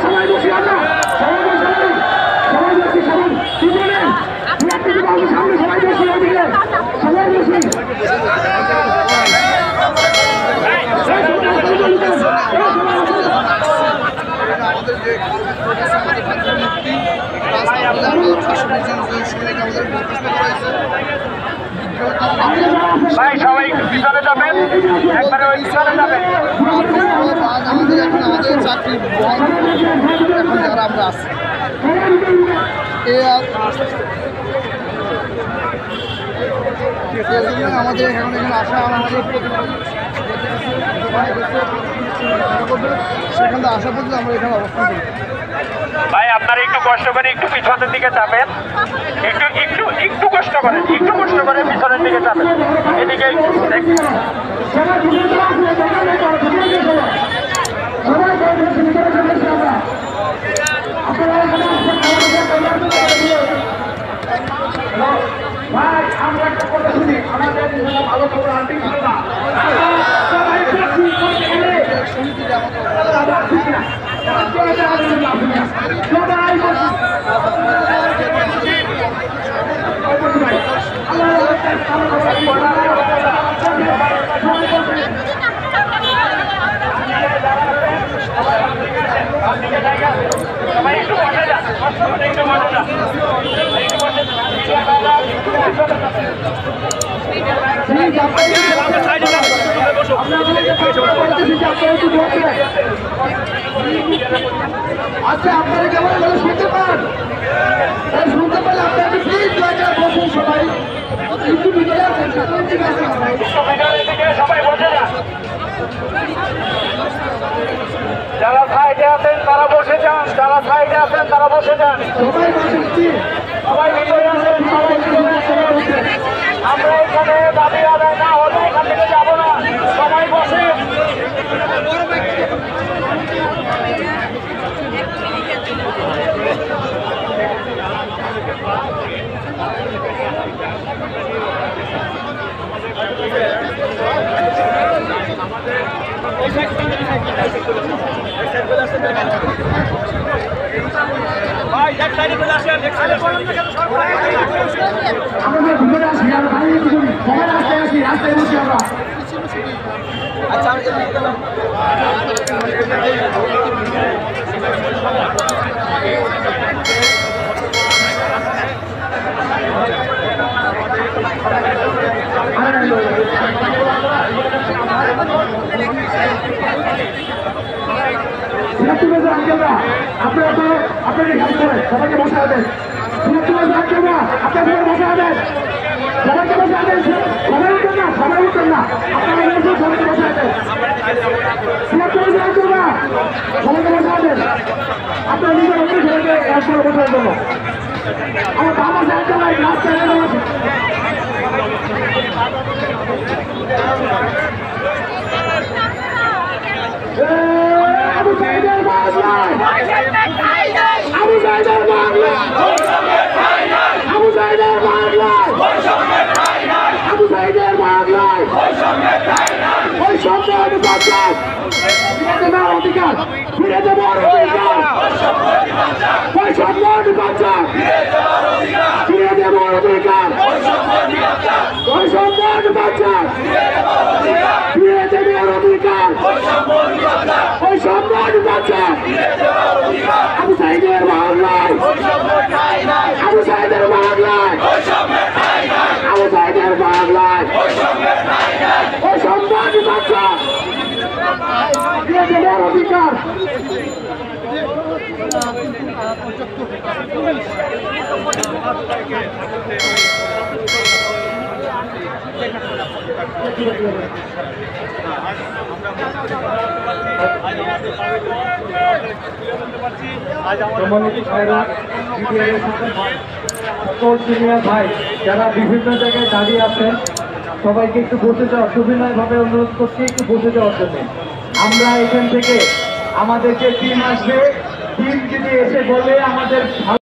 সবাই বসে আছে, সবাই বসে সবাই কি বলেন সামনে সবাই বসে সবাই বসে ভাই সবাই পিছনে যাবেন, একবারে ওই পিছনে যাবেন। আমাদের চাকরি এখন যারা আমরা আছি আমাদের এখন এখানে আসা আমাদের সেখান থেকে আসা পর্যন্ত আমরা এখানে অবস্থান করি। ভাই আপনারা একটু কষ্ট করে একটু পিছনের দিকে যাবেন, একটু একটু একটু কষ্ট করেন, একটু কষ্ট করে পিছনের দিকে যাবেন। এদিকে ভাই আমরা একটা কথা শুনি, আমাদের ভালো খবর আনতে ছিল না সবাই একটু বসে যান, একটু বসে যান, একটু বসে আচ্ছা আপনারা কেমন শুনতে পান? শুনতে পারলে আপনাকে প্লিজ বসুন সবাই সবাই বসে যান। যারা সাইডে আছেন তারা বসে যান, যারা সাইডে আছেন তারা বসে যান। সবাই ভিতরে আছেন, সবাই ভিতরে আছেন। আমরা এখানে দাবি আদায় না হলে এখান থেকে যাবো না, সবাই বসে। ভাই এক সাইডে চলে আসেন, এক সাইডে আমাদের ভিতরে আসি, আমরা বাইরে কিছু সবাই রাস্তায় আসি, রাস্তায় বসি আমরা। আচ্ছা আপনারা তো আপনাকে হেল্প করেন, সবাইকে বসা দেন। আপনাদের বসা দেন, সবাইকে বসা দেন, সবাই উঠেন না, সবাই উঠেন না, আপনারা সবাইকে বসা দেন। সবাইকে বসা দেন, আপনারা নিজের মধ্যে সবাইকে এক করে বসার জন্য। আমার বাবা সাহায্য নাই, রাস্তায় আবু সাইদের বাংলায়, আবু সাইদের বাংলায়, আবু সাইদের বাংলায়, আবু সাইদের বাংলায়, ওই সম্মান বাঁচান, ফিরে দেবার অধিকার, ফিরে দেবার অধিকার, ওই সম্মান বাঁচান, ফিরে দেবার অধিকার, ওই সম্মান বাঁচান, ফিরে দেবার অধিকার, ওই সম্মান বাঁচান। আবু সাইদের বাংলায়, আবু সাইদের বাংলায়, আবু সাইদের বাংলায়, ওই সম্মান বাঁচান, ফিরে দেবার অধিকার। ভাই যারা বিভিন্ন জায়গায় দাঁড়িয়ে আছেন সবাইকে একটু বসে যাওয়ার, সুবিনয়ভাবে অনুরোধ করছি একটু বসে যাওয়ার জন্য। আমরা এখান থেকে আমাদের যে টিম আসবে, টিম যদি এসে বলে আমাদের